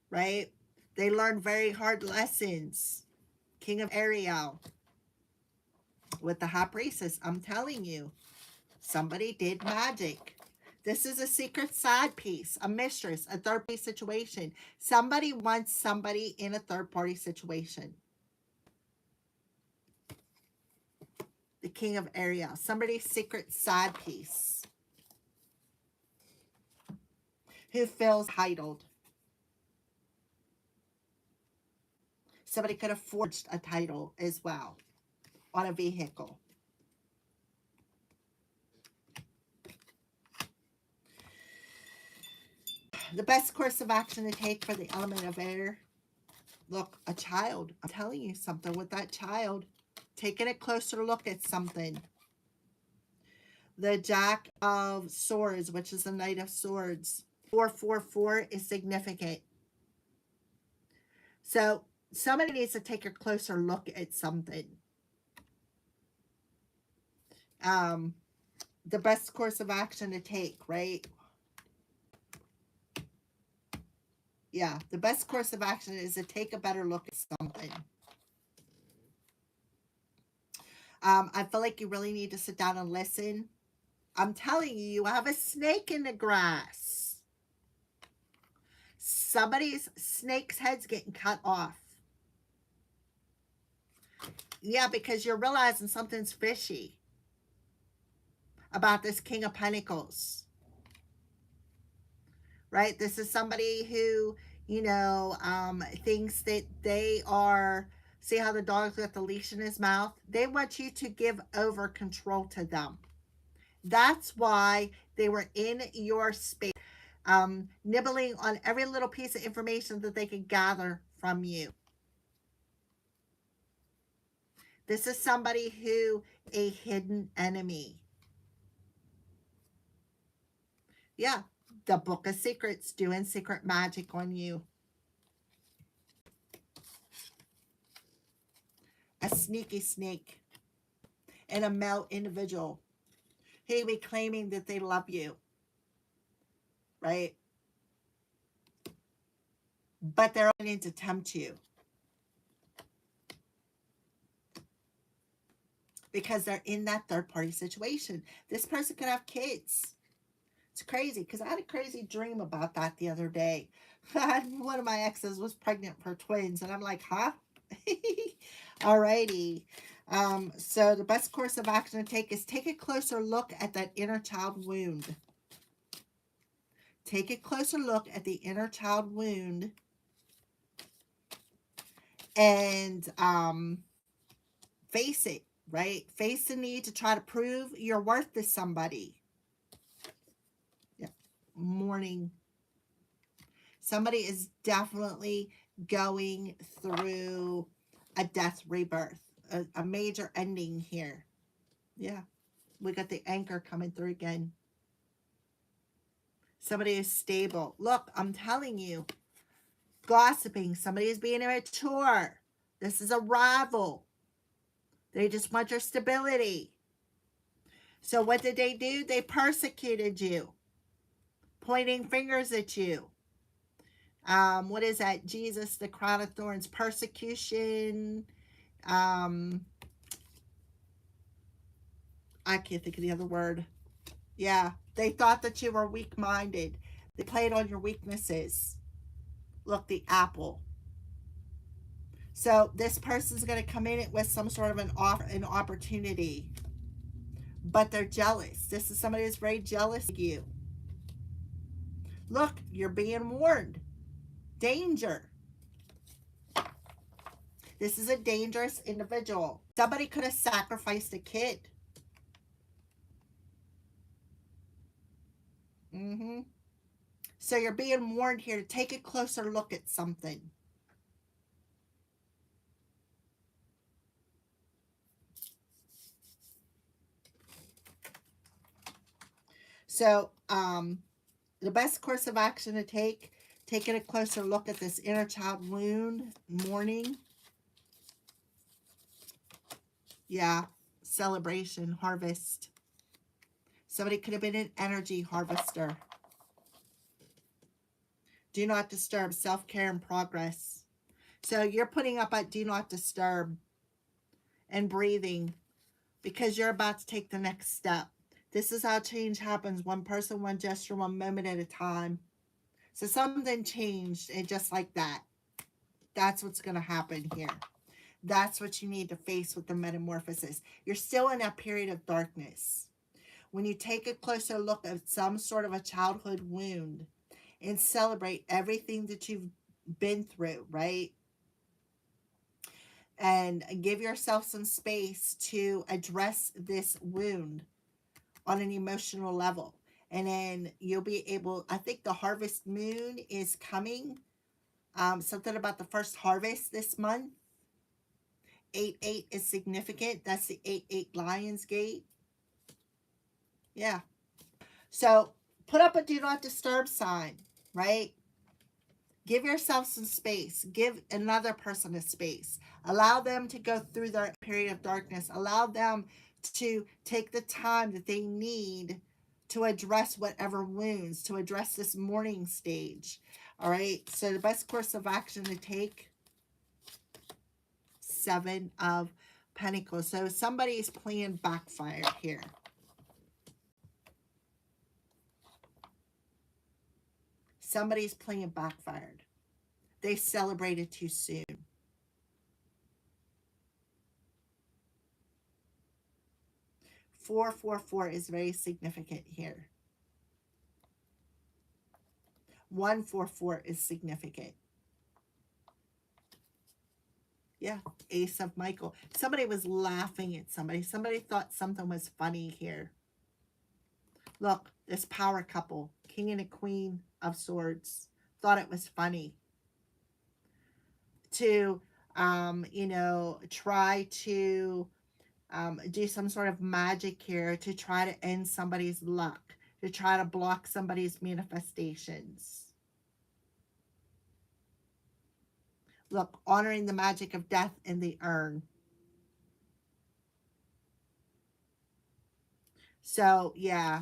right? They learned very hard lessons. King of Ariel with the high priestess. I'm telling you, somebody did magic. This is a secret side piece, a mistress, a third party situation. Somebody wants somebody in a third party situation. The King of Ariel, somebody's secret side piece who feels entitled. Somebody could have forged a title as well on a vehicle. The best course of action to take for the element of air. Look, a child. I'm telling you something with that child. Taking a closer look at something. The Jack of Swords, which is the Knight of Swords. 444 is significant. So somebody needs to take a closer look at something. The best course of action to take, right? Yeah, the best course of action is to take a better look at something. I feel like you really need to sit down and listen. I'm telling you, you have a snake in the grass. Somebody's snake's head's getting cut off. Yeah, because you're realizing something's fishy about this King of Pentacles. Right? This is somebody who, you know, thinks that they are, see how the dog's got the leash in his mouth? They want you to give over control to them. That's why they were in your space, nibbling on every little piece of information that they could gather from you. This is somebody who, a hidden enemy. Yeah, the Book of Secrets, doing secret magic on you. A sneaky snake and a male individual who be claiming that they love you, right? But they're only to tempt you because they're in that third party situation. This person could have kids. It's crazy because I had a crazy dream about that the other day. One of my exes was pregnant for twins, and I'm like, huh? Alrighty. So the best course of action to take is take a closer look at that inner child wound. Take a closer look at the inner child wound and face it, right? Face the need to try to prove your worth to somebody. Yeah. Mourning. Somebody is definitely going through a death rebirth, a major ending here. Yeah. We got the anchor coming through again. Somebody is stable. Look, I'm telling you, gossiping. Somebody is being immature. This is a rival. They just want your stability. So what did they do? They persecuted you, pointing fingers at you. What is that? Jesus, the crown of thorns, persecution. I can't think of the other word. Yeah, they thought that you were weak-minded. They played on your weaknesses. Look, the apple. So this person's going to come in with some sort of an offer, an opportunity, but they're jealous. This is somebody who's very jealous of you. Look, you're being warned. Danger. This is a dangerous individual. Somebody could have sacrificed a kid. So you're being warned here to take a closer look at something. So the best course of action to take, taking a closer look at this inner child wound, mourning. Yeah, celebration, harvest. Somebody could have been an energy harvester. Do not disturb, self-care and progress. So you're putting up at do not disturb and breathing because you're about to take the next step. This is how change happens. One person, one gesture, one moment at a time. So something changed, and just like that. That's what's going to happen here. That's what you need to face with the metamorphosis. You're still in that period of darkness. When you take a closer look at some sort of a childhood wound and celebrate everything that you've been through, right? And give yourself some space to address this wound on an emotional level. And then you'll be able, I think the harvest moon is coming. Something about the first harvest this month. 8-8 is significant. That's the 8-8 Lion's Gate. Yeah. So put up a do not disturb sign, right? Give yourself some space. Give another person a space. Allow them to go through their period of darkness. Allow them to take the time that they need to address whatever wounds, to address this mourning stage. All right. So the best course of action to take, 7 of Pentacles. So somebody's plan backfired here. Somebody's plan backfired. They celebrated too soon. Four, 4, 4 is very significant here. 1, 4, 4 is significant. Yeah, Ace of Michael. Somebody was laughing at somebody. Somebody thought something was funny here. Look, this power couple, King and a Queen of Swords, thought it was funny to, you know, try to do some sort of magic here to try to end somebody's luck, to try to block somebody's manifestations. Look, honoring the magic of death in the urn. So, yeah.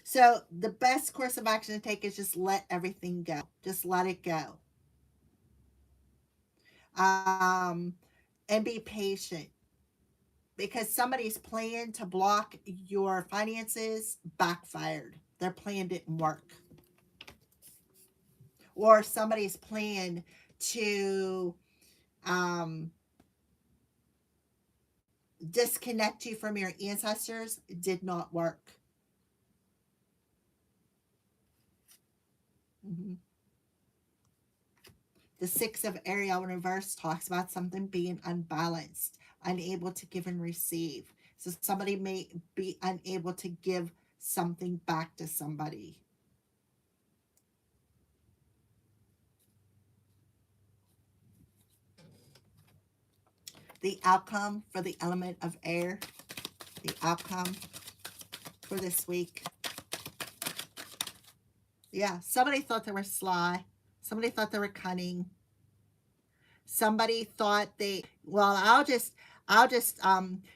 So, the best course of action to take is just let everything go. Just let it go. And be patient. Because somebody's plan to block your finances backfired. Their plan didn't work. Or somebody's plan to disconnect you from your ancestors did not work. The 6 of Ariel in reverse talks about something being unbalanced, unable to give and receive. So somebody may be unable to give something back to somebody. The outcome for the element of air. The outcome for this week. Yeah, somebody thought they were sly. Somebody thought they were cunning. Somebody thought they, well, I'll just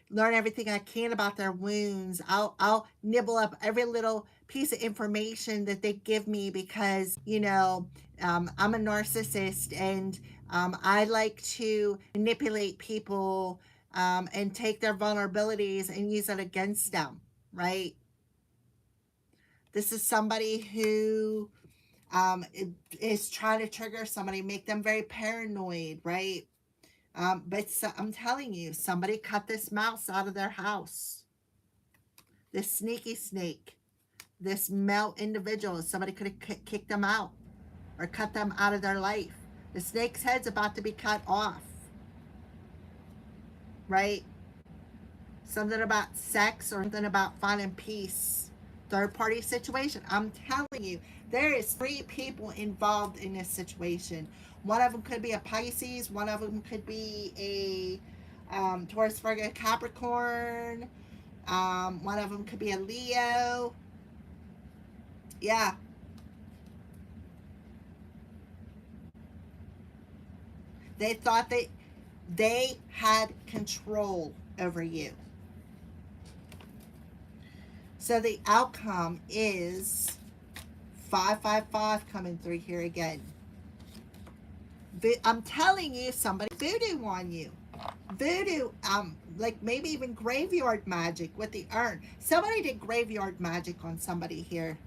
learn everything I can about their wounds. I'll nibble up every little piece of information that they give me because, you know, I'm a narcissist and I like to manipulate people and take their vulnerabilities and use it against them, right? This is somebody who is trying to trigger somebody, make them very paranoid, right? But I'm telling you, somebody cut this mouse out of their house. This sneaky snake, this male individual, somebody could have kicked them out or cut them out of their life. The snake's head's about to be cut off, right? Something about sex or something about finding peace. Third party situation. I'm telling you, there is 3 people involved in this situation. One of them could be a Pisces. One of them could be a Taurus, Virgo, Capricorn. One of them could be a Leo. Yeah. They thought they had control over you. So the outcome is 555 coming through here again. I'm telling you, somebody voodoo on you. Voodoo, like maybe even graveyard magic with the urn. Somebody did graveyard magic on somebody here.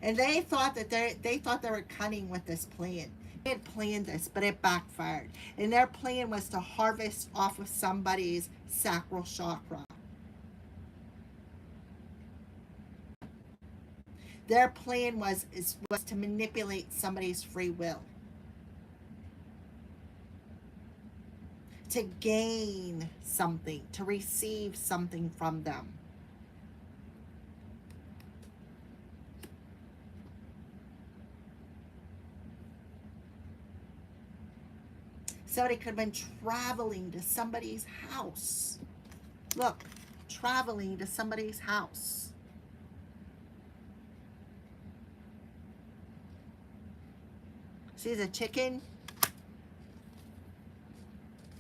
And they thought that they were cunning with this plan. They had planned this, but it backfired. And their plan was to harvest off of somebody's sacral chakra. Their plan was to manipulate somebody's free will, to gain something, to receive something from them. Somebody could have been traveling to somebody's house. Look, traveling to somebody's house. She's a chicken.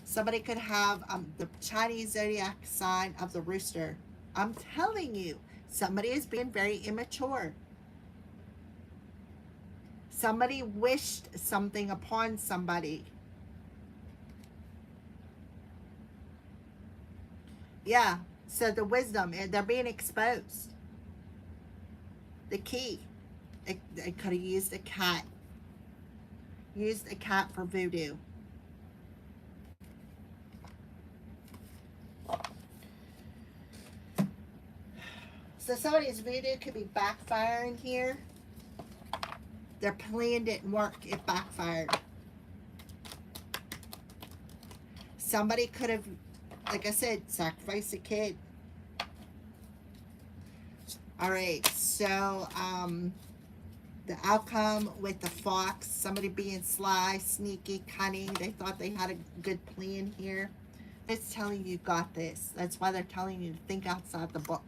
Somebody could have the Chinese zodiac sign of the rooster. I'm telling you, somebody is being very immature. Somebody wished something upon somebody. Yeah, so the wisdom, they're being exposed. The key, they could have used a cat. Used a cat for voodoo. So somebody's voodoo could be backfiring here. Their plan didn't work. It backfired. Somebody could have, like I said, sacrificed a kid. All right, so the outcome with the fox, somebody being sly, sneaky, cunning. They thought they had a good plan here. It's telling you got this. That's why they're telling you to think outside the box.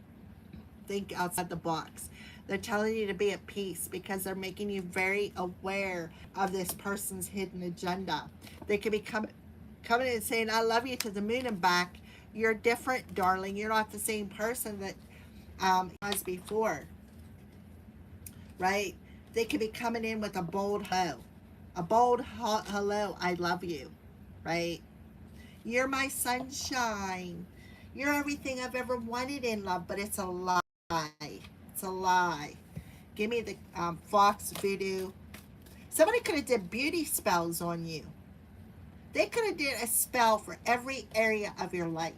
Think outside the box. They're telling you to be at peace because they're making you very aware of this person's hidden agenda. They could be coming in and saying, I love you to the moon and back. You're different, darling. You're not the same person that was before. Right? They could be coming in with a bold ho. A bold hello, I love you. Right? You're my sunshine. You're everything I've ever wanted in love, but it's a lie. It's a lie. Give me the fox voodoo. Somebody could have did beauty spells on you. They could have did a spell for every area of your life.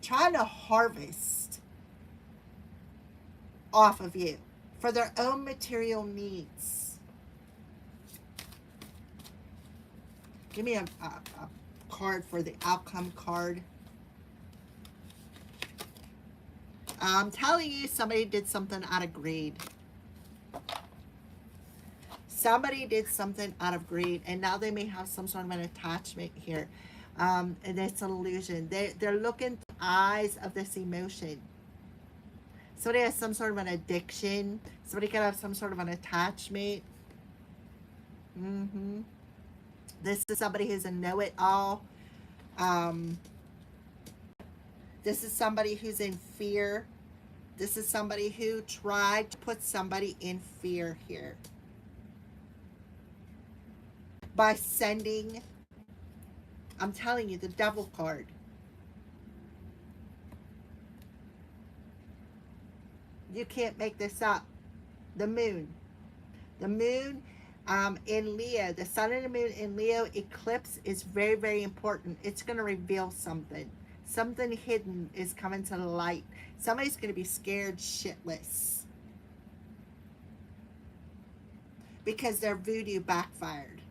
Trying to harvest off of you for their own material needs. Give me a card for the outcome card. I'm telling you, somebody did something out of greed. Somebody did something out of greed, and now they may have some sort of an attachment here. And it's an illusion. They're looking through the eyes of this emotion. Somebody has some sort of an addiction. Somebody could have some sort of an attachment. This is somebody who's a know-it-all. This is somebody who's in fear. This is somebody who tried to put somebody in fear here. By sending, I'm telling you, the devil card. You can't make this up. The moon. The moon in Leo, the sun and the moon in Leo eclipse is very, very important. It's going to reveal something. Something hidden is coming to the light. Somebody's going to be scared shitless. because their voodoo backfired.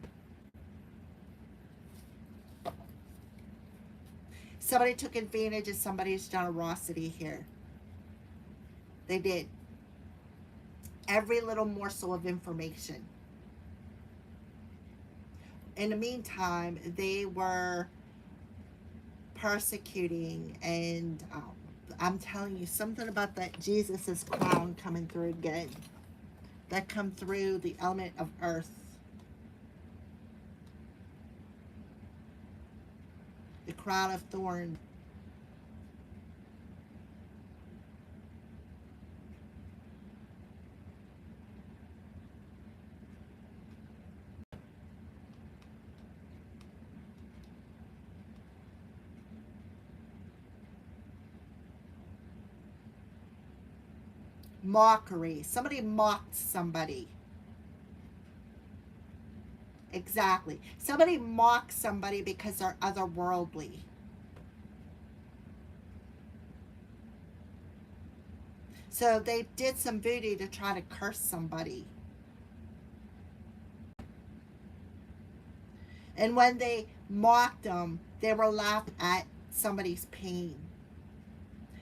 Somebody took advantage of somebody's generosity here. They did. Every little morsel of information. In the meantime, they were persecuting, and I'm telling you something about that Jesus's crown coming through again. That come through the element of earth. The crown of thorns. Mockery. Somebody mocked somebody. Exactly. Somebody mocks somebody because they're otherworldly. So they did some voodoo to try to curse somebody. And when they mocked them, they were laughing at somebody's pain.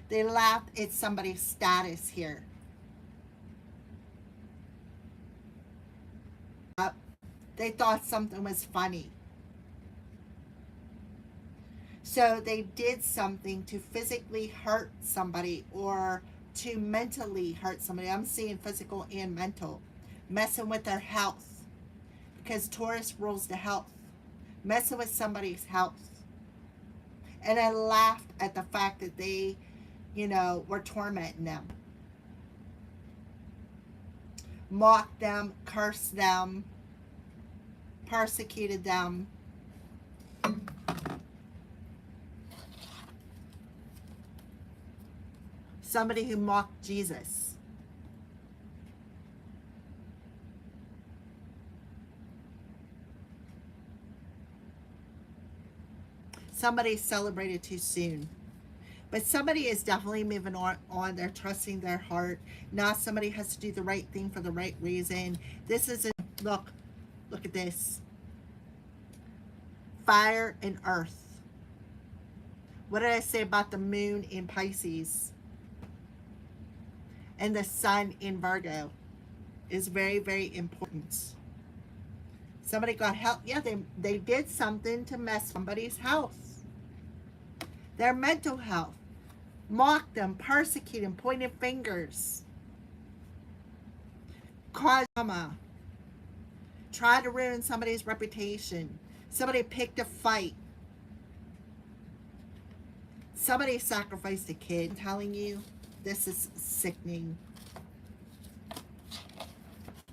They laughed at somebody's status here. They thought something was funny. So they did something to physically hurt somebody or to mentally hurt somebody. I'm seeing physical and mental. Messing with their health. Because Taurus rules the health. Messing with somebody's health. And I laughed at the fact that they, were tormenting them. Mocked them, cursed them, persecuted them. Somebody who mocked Jesus. Somebody celebrated too soon. But somebody is definitely moving on. They're trusting their heart. Now somebody has to do the right thing for the right reason. This is look at this. Fire and earth. What did I say about the moon in Pisces? And the sun in Virgo is very, very important. Somebody got help. Yeah, they did something to mess with somebody's health. Their mental health. Mocked them, persecuted them, pointed fingers. Caused drama. Tried to ruin somebody's reputation. Somebody picked a fight. Somebody sacrificed a kid. I'm telling you, this is sickening.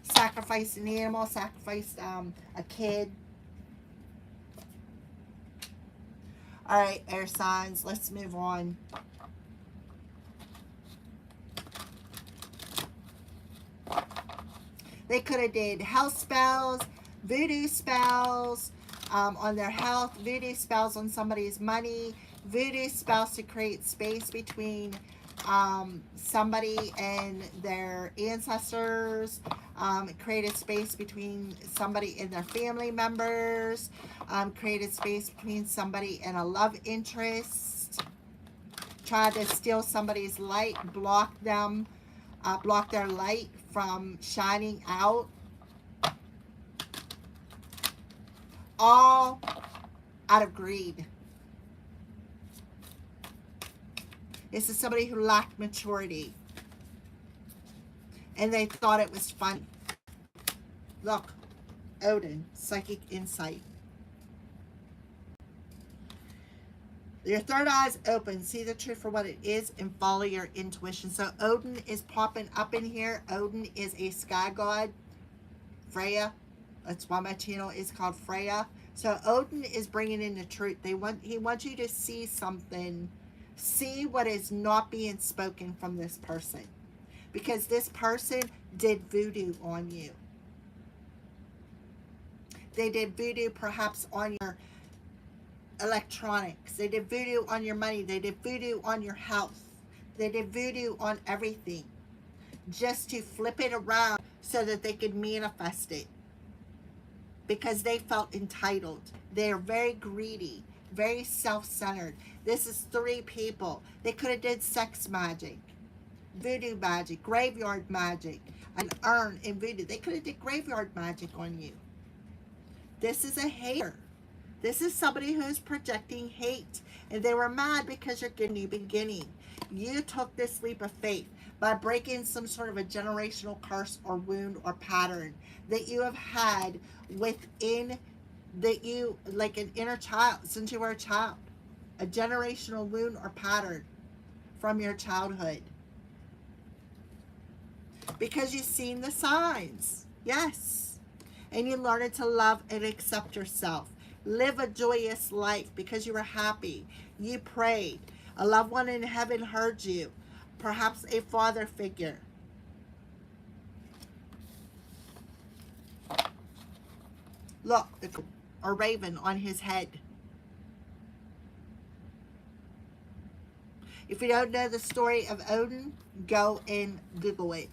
Sacrificed an animal, sacrificed a kid. All right, air signs, let's move on. They could have did health spells, voodoo spells on their health, voodoo spells on somebody's money, voodoo spells to create space between somebody and their ancestors, created space between somebody and their family members, created space between somebody and a love interest, tried to steal somebody's light, block them, block their light from shining out. All out of greed. This is somebody who lacked maturity. And they thought it was fun. Look, Odin, psychic insight. Your third eye is open. See the truth for what it is and follow your intuition. So Odin is popping up in here. Odin is a sky god. Freya. That's why my channel is called Freya. So Odin is bringing in the truth. He wants you to see something. See what is not being spoken from this person. Because this person did voodoo on you. They did voodoo perhaps on your electronics. They did voodoo on your money. They did voodoo on your health. They did voodoo on everything. Just to flip it around so that they could manifest it, because they felt entitled. They're very greedy, very self-centered. This is 3 people. They could have did sex magic, voodoo magic, graveyard magic, an urn in voodoo. They could have did graveyard magic on you. This is a hater. This is somebody who's projecting hate, and they were mad because you're getting a new beginning. You took this leap of faith by breaking some sort of a generational curse or wound or pattern that you have had within, that you, like an inner child, since you were a child, a generational wound or pattern from your childhood, because you've seen the signs. Yes. And you learned to love and accept yourself. Live a joyous life because you were happy. You prayed. A loved one in heaven heard you. Perhaps a father figure. Look, a raven on his head. If you don't know the story of Odin, go and Google it.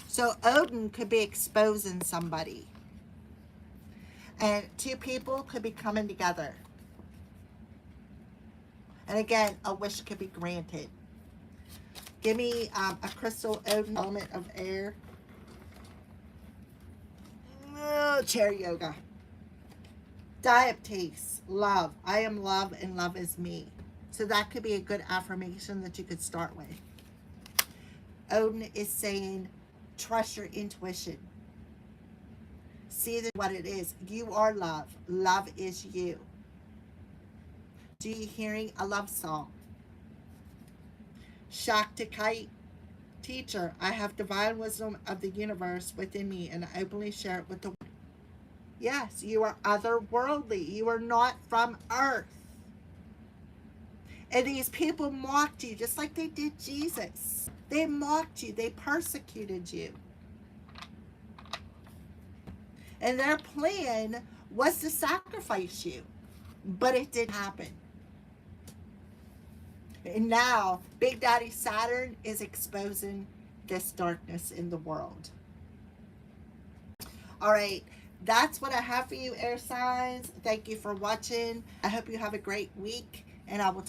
So Odin could be exposing somebody. And 2 people could be coming together. And again, a wish could be granted. Give me a crystal Odin, element of air. Oh, chair yoga. Diaptase, love. I am love and love is me. So that could be a good affirmation that you could start with. Odin is saying, trust your intuition. See what it is. You are love. Love is you. Do you hearing a love song? Shakti, teacher, I have divine wisdom of the universe within me, and I openly share it with the world. Yes, you are otherworldly. You are not from Earth. And these people mocked you just like they did Jesus. They mocked you. They persecuted you. And their plan was to sacrifice you. But it didn't happen. And now, Big Daddy Saturn is exposing this darkness in the world. All right. That's what I have for you, air signs. Thank you for watching. I hope you have a great week. And I will